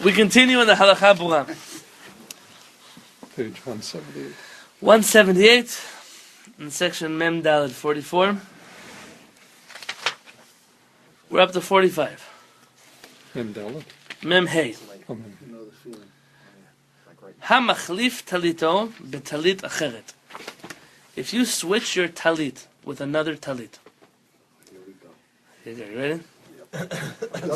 We continue in the Halacha Bura. Page 178. 178, in section Mem Daled 44. We're up to 45. Mem Dalet? Mem Hey. Ha-machlif talito betalit acheret. If you switch your talit with another talit. Here we go. You ready?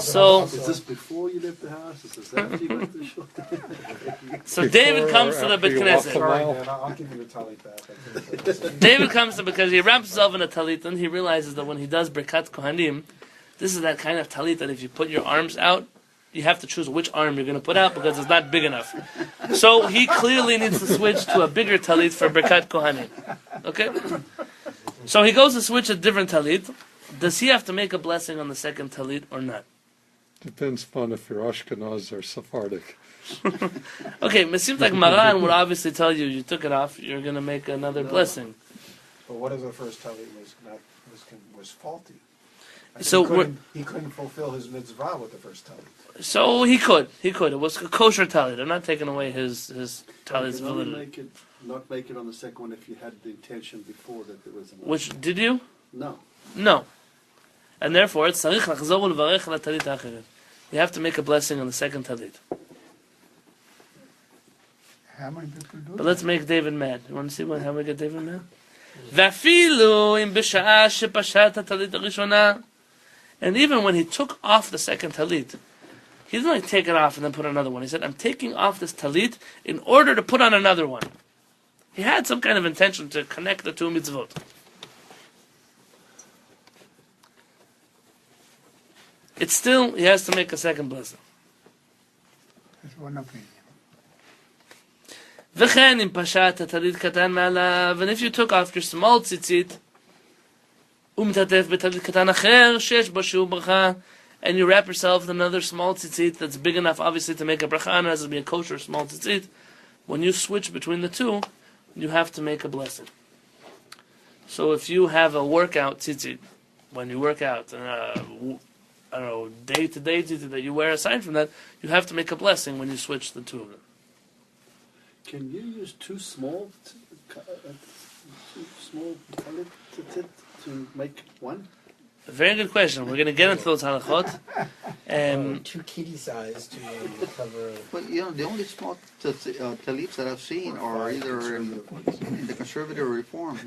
So, is this before you left the house? Is this after you went to the shul? So David comes to the Bet Knesset. Sorry, man, I'll give you the talit back. David comes to, because he wraps himself in a talit, and he realizes that when he does Birkat Kohanim, this is that kind of talit that if you put your arms out, you have to choose which arm you're going to put out because it's not big enough. So he clearly needs to switch to a bigger talit for Birkat Kohanim. Okay? So he goes to switch a different talit. Does he have to make a blessing on the second talit or not? Depends upon if you're Ashkenaz or Sephardic. Okay, it seems like Maran would obviously tell you, you took it off, you're going to make another blessing. But what if the first talit was faulty? So he couldn't fulfill his mitzvah with the first talit. So he could. It was a kosher talit. I'm not taking away his talit's validity. Not make it on the second one if you had the intention before that there was. Which did you? No. And therefore, it's tzarich lachzor ulevarech la talit acheret. You have to make a blessing on the second talit. How many people do But let's make David mad. You want to see how we get David mad? Vafilu im b'sha'ah shepashat talit harishona. And even when he took off the second talit, he didn't like take it off and then put another one. He said, I'm taking off this talit in order to put on another one. He had some kind of intention to connect the two mitzvot. It's still, he has to make a second blessing. That's one opinion. V'chen im pashat talit katan ma'alav. And if you took off your small tzitzit, umtatef betalit katan acher shesh bo shiur bracha, and you wrap yourself in another small tzitzit that's big enough, obviously, to make a bracha, and has to be a kosher small tzitzit. When you switch between the two, you have to make a blessing. So if you have a workout tzitzit, when you work out, I don't know, day-to-day tzitzit that you wear, aside from that, you have to make a blessing when you switch the two of them. Can you use two small talit to make one? A very good question. We're going to get into those halachot. Two kitty size to cover. But the only small talits that I've seen are either in the conservative or reform.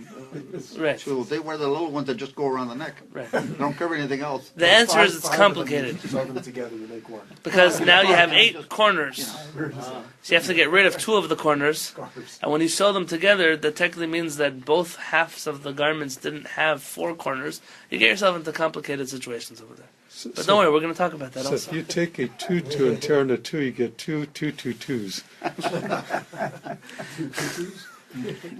Right. So they wear the little ones that just go around the neck. Right. They don't cover anything else. The answer is it's complicated. Sew them together, you make one. Because now you have 8 corners. So you have to get rid of 2 of the corners. And when you sew them together, that technically means that both halves of the garments didn't have 4 corners. You get yourself into complicated situations over there. But don't worry, we're going to talk about that also. So if you take a tutu and tear into 2, you get 2 tutus.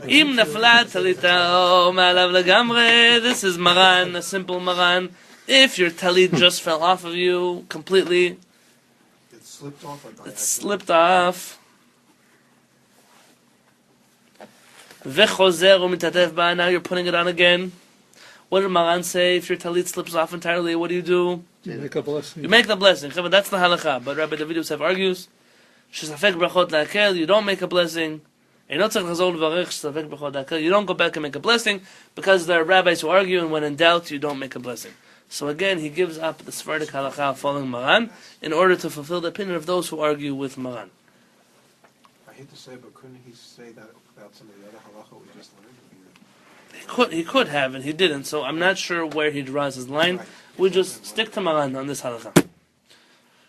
Im naflat talita ma'alav legamre. This is maran, a simple maran. If your talit just fell off of you completely, It slipped off. it slipped off. Vechozer u'mitatef ba. Now you're putting it on again. What did Maran say? If your talit slips off entirely, what do? You make a blessing. You make the blessing. That's the halacha. But Rabbi David Yosef argues, shesafek brachot la'akel, you don't make a blessing. You don't go back and make a blessing, because there are rabbis who argue, and when in doubt, you don't make a blessing. So again, he gives up the Sephardic halacha following Maran in order to fulfill the opinion of those who argue with Maran. I hate to say it, but couldn't he say that about some of the other halacha we just learned? He could have, and he didn't, so I'm not sure where he draws his line. We just stick to Maran on this halacha.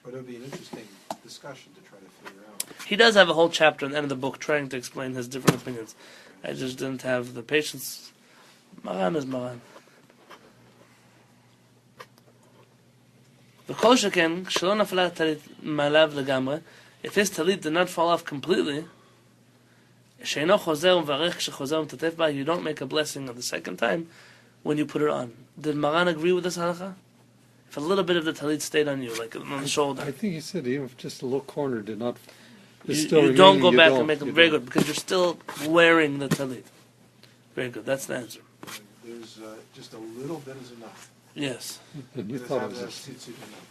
But it would be an interesting discussion to try to figure out. He does have a whole chapter at the end of the book trying to explain his different opinions. I just didn't have the patience. Maran is Maran. If his talit did not fall off completely, you don't make a blessing on the second time when you put it on. Did Maran agree with this halacha? If a little bit of the talit stayed on you, like on the shoulder. I think he said even if just a little corner did not. You don't go back and make it. Very good, because you're still wearing the talit. Very good, that's the answer. There's just a little bit is enough. Yes. And you Just thought have it that was tzitzit enough.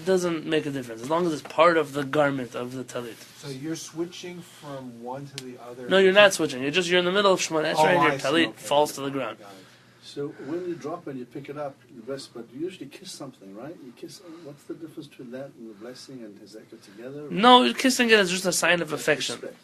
doesn't make a difference as long as it's part of the garment of the talit. So you're switching from one to the other? No, you're not switching. You're in the middle of Shemona Esrei and your I see, talit okay. falls to the ground. Got it. So when you drop and you pick it up, you bless, but you usually kiss something, right? You kiss. What's the difference between that and the blessing and his echo together? No, kissing it is just a sign of affection. Respect.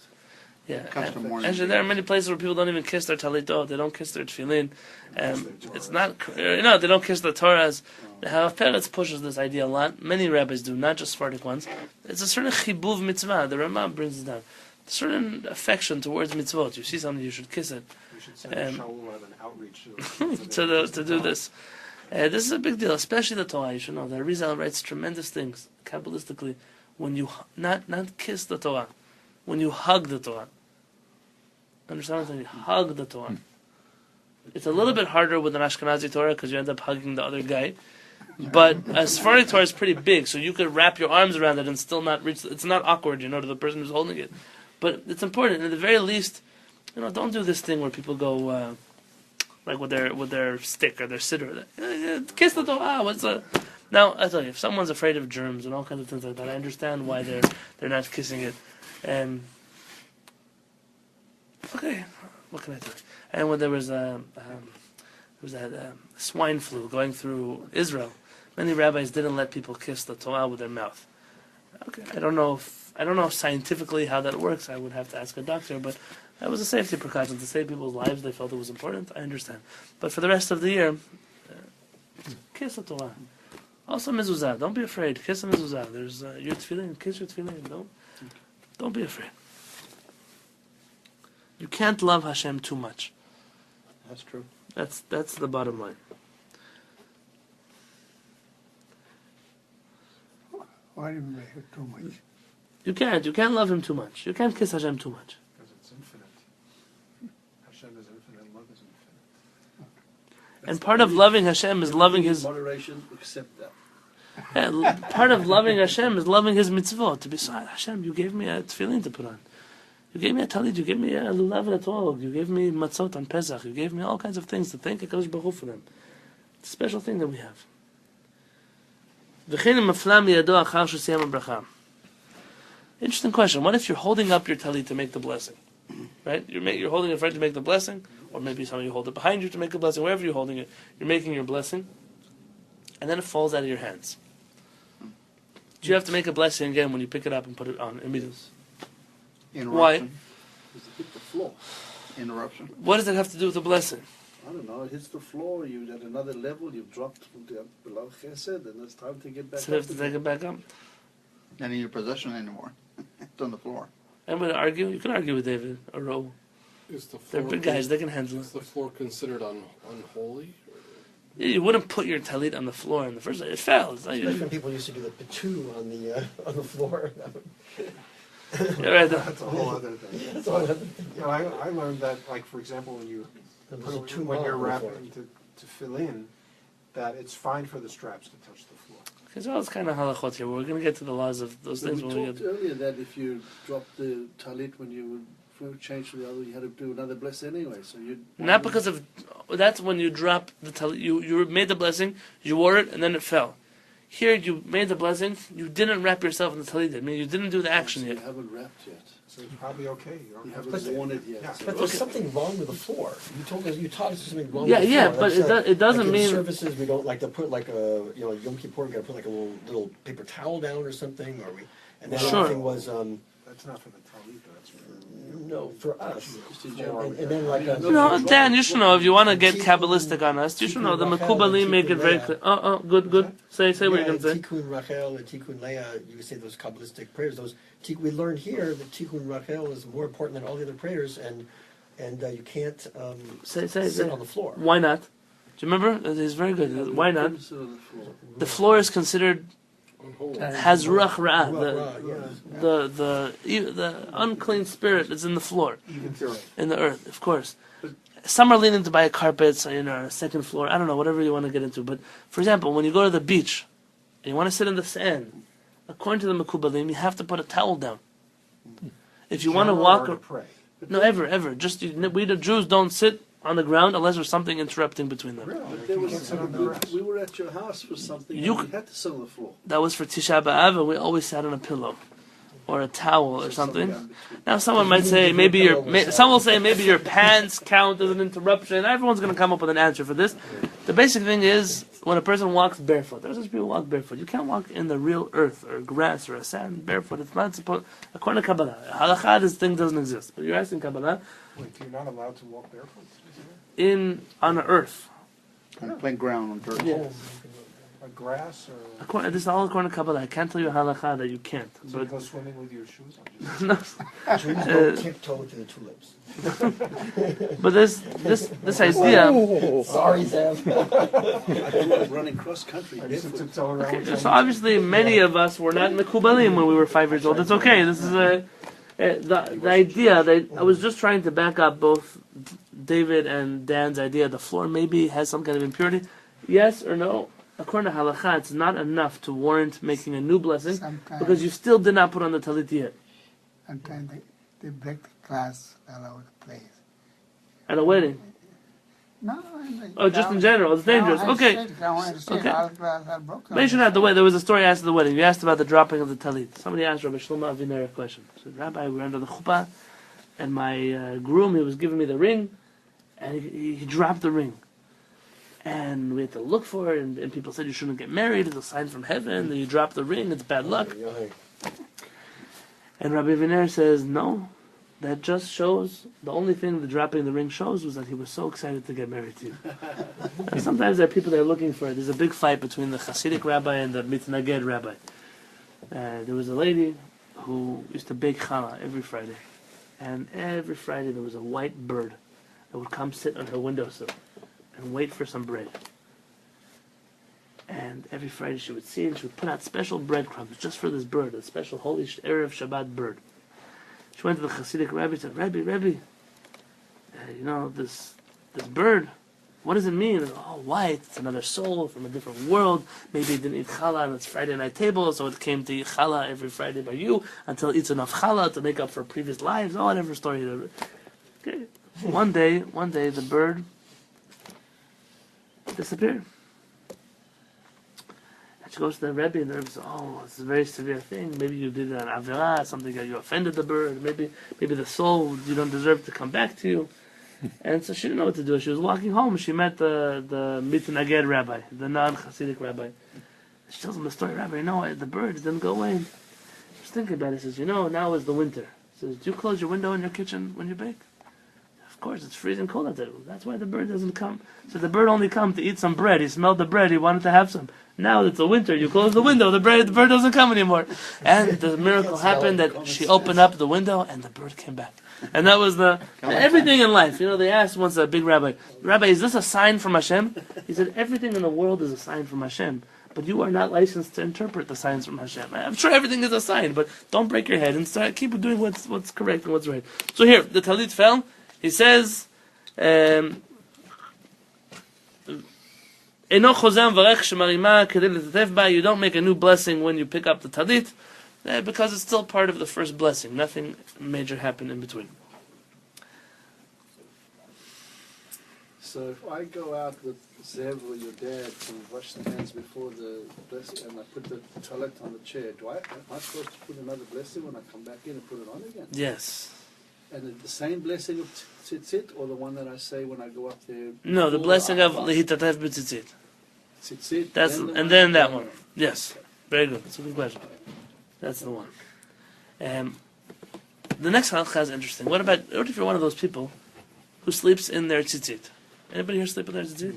Yeah, Custom morning. actually, there are many places where people don't even kiss their talitot. They don't kiss their tefillin. Kiss their It's Torahs. not, they don't kiss the Torahs. How Peretz pushes this idea a lot. Many rabbis do, not just Sephardic ones. It's a certain chibuv mitzvah. The Rama brings it down. A certain affection towards mitzvot. You see something, you should kiss it. We should send a Shaul on an outreach to do this. This is a big deal, especially the Torah. You should know that Arizal writes tremendous things kabbalistically. When you not kiss the Torah, when you hug the Torah. Understand what I'm saying? Hug the Torah. It's a little bit harder with an Ashkenazi Torah because you end up hugging the other guy. But a Sephardic Torah is pretty big, so you could wrap your arms around it and still not reach. It's not awkward, to the person who's holding it. But it's important. At the very least, don't do this thing where people go like with their stick or their siddur. Kiss the Torah. Now I tell you, if someone's afraid of germs and all kinds of things like that, I understand why they're not kissing it. Okay, what can I do? And when there was swine flu going through Israel, many rabbis didn't let people kiss the Torah with their mouth. Okay, I don't know if scientifically how that works. I would have to ask a doctor, but that was a safety precaution to save people's lives. They felt it was important. I understand, but for the rest of the year, kiss the Torah. Also mezuzah. Don't be afraid. Kiss the mezuzah. There's your tefillin. Kiss your tefillin. Don't be afraid. You can't love Hashem too much. That's true. That's the bottom line. Why do you make it too much? You can't love Him too much. You can't kiss Hashem too much. Because it's infinite. Hashem is infinite, love is infinite. And part of loving Hashem is loving His. Moderation, accept that. Part of loving Hashem is loving His mitzvot. To be so, Hashem, you gave me a tefillin to put on. You gave me a talit. You gave me a lulav etol. You gave me matzot on Pesach. You gave me all kinds of things to thank HaKadosh Baruch Hu for them. It's a special thing that we have. Interesting question. What if you're holding up your talit to make the blessing? Right? You're holding it right to make the blessing, or maybe some of you hold it behind you to make the blessing. Wherever you're holding it, you're making your blessing, and then it falls out of your hands. Do you have to make a blessing again when you pick it up and put it on immediately? Why? Because it hit the floor. Interruption. What does it have to do with the blessing? I don't know. It hits the floor. You at another level. You've dropped below chesed, and it's time to get back. So you have to take it back up. Not in your possession anymore. It's on the floor. Anybody argue? You can argue with David or Ro. They're big guys. They can handle Is it. the floor considered unholy? You wouldn't put your talit on the floor in the first place. It fell. It's not Different people used to do the pitu on the floor. You're right. That's a whole other thing. That's all I had to think. You know, I learned that, like, for example, when you There was a two when you're mile before. wrapping to fill in, that it's fine for the straps to touch the floor. Because well, it's kind of halachot here. We're going to get to the laws of those We things when we talked get. earlier that if you dropped the talit when you would change to the other, you had to do another bless anyway. So you Not because of. That's when you drop the talit. You made the blessing, you wore it, and then it fell. Here, you made the blessing, you didn't wrap yourself in the talit. I mean, you didn't do the action You yet. haven't wrapped yet. So it's probably okay. You don't You have haven't to worn it yet. Yeah. So But there's something wrong with the floor. You taught us something wrong Yeah, with the yeah, floor. but That's it doesn't like in mean- services we don't like to put like a Yom Kippur we got to put like a little paper towel down or something, or we. And then Sure. the other thing was That's not for the talit, that's for no for us. Just in general. And then like You know, Dan, you should know, if you want to get Kabbalistic on us, you should know, the Mekubalim make it very clear. Good. Say what you're going to say. Tikkun Rachel and Tikkun Leah, you say those Kabbalistic prayers. We learned here that Tikkun Rachel is more important than all the other prayers, and you can't Say. sit on the floor. Why not? Do you remember? It's very good. Why not? Couldn't sit on the floor. The floor is considered Unholy. has ruach ra'ah. Yeah. The unclean spirit is in the floor, even theory. in the earth, of course. Some are leaning to buy a carpet, so, a second floor. I don't know, whatever you want to get into. But for example, when you go to the beach and you want to sit in the sand, according to the Mekubalim, you have to put a towel down. If you want to General walk, or to pray. no, ever, just we the Jews don't sit on the ground unless there's something interrupting between them. But there was, we were at your house for something, You and we had to sit on the floor. That was for Tisha B'Av, and we always sat on a pillow or a towel or something. Now, someone might say some will say maybe your pants count as an interruption. Everyone's going to come up with an answer for this. The basic thing is when a person walks barefoot. There's those people who walk barefoot. You can't walk in the real earth or grass or a sand barefoot. It's not supposed. According to Kabbalah, halakha, this thing doesn't exist. But you're asking Kabbalah. Wait, you're not allowed to walk barefoot? On the earth. On plain ground, on dirt. Yes. Or grass or... This is all according to Kabbalah. I can't tell you halakha that you can't. So you But go swimming with your shoes on? no. Jews don't tiptoe to the tulips. But this idea. Sorry, Sam. I grew up running cross country. I used to tiptoe around. So obviously, many of us were not mekubalim when we were 5 years old. It's okay. This is the idea that I was just trying to back up both David and Dan's idea. The floor maybe has some kind of impurity. Yes or no? According to halakha, it's not enough to warrant making a new blessing Sometimes, because you still did not put on the talit yet. sometimes they break the glass all over the place. At a wedding. No, Oh, just in general, it's dangerous. Okay. Okay. All glass are broken. But you should have the way. There was a story after the wedding. You asked about the dropping of the talit. Somebody asked Rabbi Shlomo Aviner a question. He said, Rabbi, we were under the chuppah, and my groom, he was giving me the ring, and he dropped the ring. And we had to look for it, and people said you shouldn't get married. It's a sign from heaven that you drop the ring. It's bad luck. And Rabbi Aviner says, no, that just shows, the only thing the dropping the ring shows was that he was so excited to get married to you. And sometimes there are people that are looking for it. There's a big fight between the Hasidic rabbi and the Mitnaged rabbi. There was a lady who used to bake challah every Friday. And every Friday there was a white bird that would come sit on her windowsill and wait for some bread. And every Friday she would see it and she would put out special breadcrumbs just for this bird, a special holy Erev Shabbat bird. She went to the Hasidic rabbi and said, Rabbi, this bird, what does it mean? And, oh, white, it's another soul from a different world. Maybe it didn't eat challah on its Friday night table, so it came to eat challah every Friday by you until it eats enough challah to make up for previous lives. Oh, whatever story. Okay. One day, the bird disappeared. And she goes to the Rebbe, and the Rebbe says, oh, it's a very severe thing. Maybe you did an avirah, something that you offended the bird. Maybe the soul, you don't deserve to come back to you. And so she didn't know what to do. She was walking home. She met the Mitnaged rabbi, the non-Hasidic rabbi. She tells him the story. Rabbi, the bird didn't go away. She was thinking about it. He says, now is the winter. He says, do you close your window in your kitchen when you bake? Of course, it's freezing cold out there. That's why the bird doesn't come. So the bird only comes to eat some bread. He smelled the bread. He wanted to have some. Now it's the winter. You close the window. The bird doesn't come anymore. And the miracle happened that she opened up the window and the bird came back. And that was everything in life. They asked once a big rabbi, is this a sign from Hashem? He said, everything in the world is a sign from Hashem. But you are not licensed to interpret the signs from Hashem. I'm sure everything is a sign, but don't break your head and keep doing what's correct and what's right. So here, the talit fell. He says, you don't make a new blessing when you pick up the talit, because it's still part of the first blessing. Nothing major happened in between. So if I go out with Zev or your dad to wash the hands before the blessing, and I put the talit on the chair, am I supposed to put another blessing when I come back in and put it on again? Yes. And the same blessing of tzitzit, or the one that I say when I go up there? No, the blessing of lehitatef b'tzitzit. Tzitzit. Then that one. Yes. Very good. That's a good question. That's the one. The next halakha is interesting. What if you're one of those people who sleeps in their tzitzit? Anybody here sleep in their tzitzit?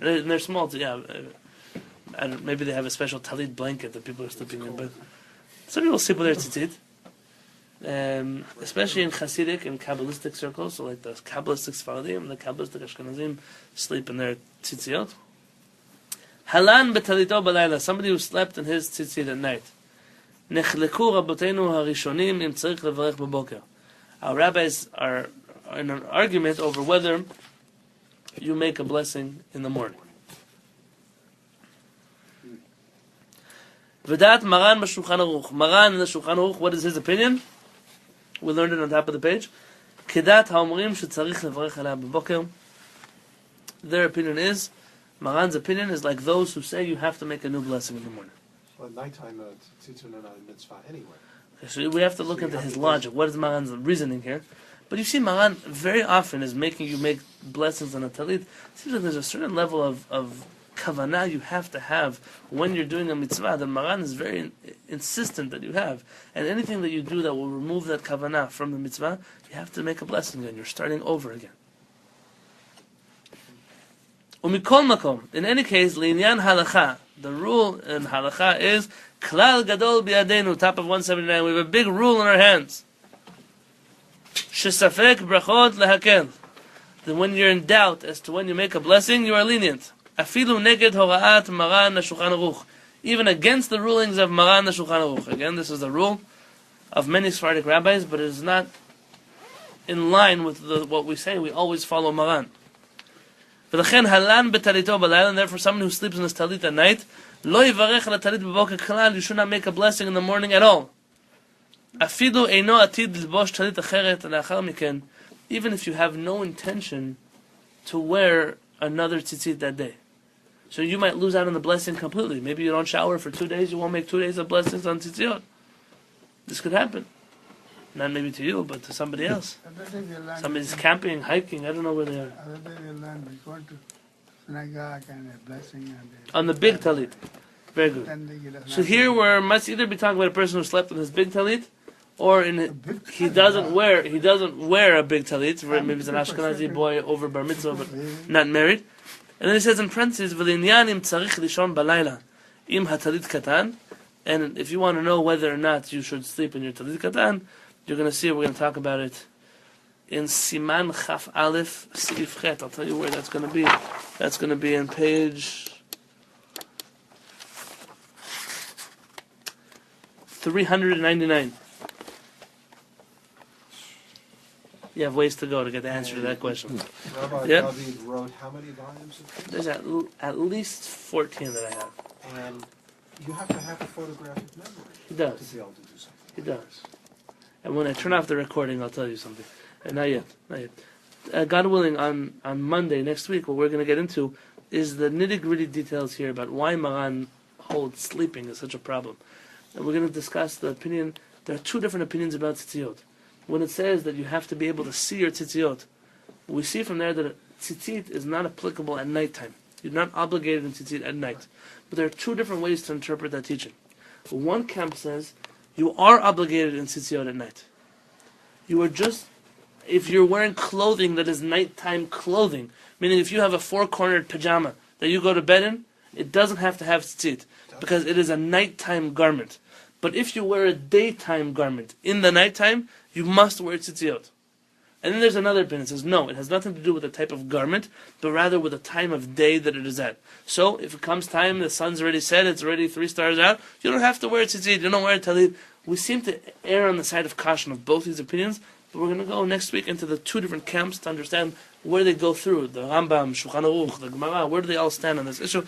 In their small, yeah. Maybe they have a special talit blanket that people are sleeping in, but some people sleep with their tzitzit. Especially in Hasidic and Kabbalistic circles, so like the Kabbalistic Sfaradim and the Kabbalistic Ashkenazim sleep in their tzitziot. Halan betalito balayla, somebody who slept in his tzitzit at night. Nechleku rabotenu harishonim im tzarich levarech b'boker. Our rabbis are in an argument over whether you make a blessing in the morning. V'dat Maran b'Shulchan Aruch. Maran in the Shulchan Aruch, what is his opinion? We learned it on top of the page. כדעת האומרים שצריך לברך עליה בבוקר. Their opinion is, Maran's opinion is like those who say you have to make a new blessing in the morning. So at nighttime, tzitzit are not a mitzvah anyway. So we have to look So you into have his to logic. What is Maran's reasoning here? But you see, Maran very often is making you make blessings on a talit. It seems like there's a certain level of kavanah you have to have when you're doing a mitzvah that Maran is very insistent that you have. And anything that you do that will remove that kavanah from the mitzvah, you have to make a blessing again. You're starting over again. Umikol makom. In any case, li'inyan halacha. The rule in halacha is klal gadol bi'adenu. Top of 179. We have a big rule in our hands. Shesafek brachot lehakel. That when you're in doubt as to when you make a blessing, you are lenient. Afilu neged hora'at Maran HaShulchan Aruch. Even against the rulings of Maran HaShulchan Aruch. Again, this is the rule of many Sephardic rabbis, but it is not in line with what we say. We always follow Maran. ולכן הלן בטליתו בלילה, and therefore someone who sleeps in his talit at night, לא יברך על הטלית בבוקר כלל, you should not make a blessing in the morning at all. אפילו אינו עתיד ללבוש טלית אחרת לאחר מכן, even if you have no intention to wear another tzitzit that day. So you might lose out on the blessing completely. Maybe you don't shower for 2 days, you won't make 2 days of blessings on tzitziot. This could happen. Not maybe to you, but to somebody else. Somebody's camping, hiking, I don't know where they are. Other day we learn we go to synagogue and a blessing and On the big talit. Very good. then they get a So here we must either be talking about a person who slept in his big talit, or he doesn't wear a big talit. Maybe he's an Ashkenazi boy over bar mitzvah, but not married. And then he says in parentheses, "V'linyan im tzarich lishon balayla im hatalit katan." And if you want to know whether or not you should sleep in your talit katan, you're going to see, we're going to talk about it in Siman Chaf Aleph Sif Chet. I'll tell you where that's going to be. That's going to be in page 399. You have ways to go to get the answer to that question. Rabbi Yeah. David wrote how many volumes of this? There's at least 14 that I have. And you have to have a photographic memory He to does. be able to do something. He does. And when I turn off the recording, I'll tell you something. Not yet. God willing, on Monday next week, what we're going to get into is the nitty-gritty details here about why Maran holds sleeping is such a problem. And we're going to discuss the opinion. There are two different opinions about tzitziot. When it says that you have to be able to see your tzitziot, we see from there that a tzitzit is not applicable at nighttime. You're not obligated in tzitzit at night. But there are two different ways to interpret that teaching. One camp says you are obligated in tzitziot at night. You are just, if you're wearing clothing that is nighttime clothing, meaning if you have a four-cornered pajama that you go to bed in, it doesn't have to have tzitzit, because it is a nighttime garment. But if you wear a daytime garment in the nighttime, you must wear tzitziot. And then there's another opinion that says, no, it has nothing to do with the type of garment, but rather with the time of day that it is at. So, if it comes time, the sun's already set, it's already 3 stars out, you don't have to wear tzitzit, you don't wear talit. We seem to err on the side of caution of both these opinions, but we're going to go next week into the two different camps to understand where they go through. The Rambam, Shulchan Aruch, the Gemara, where do they all stand on this issue?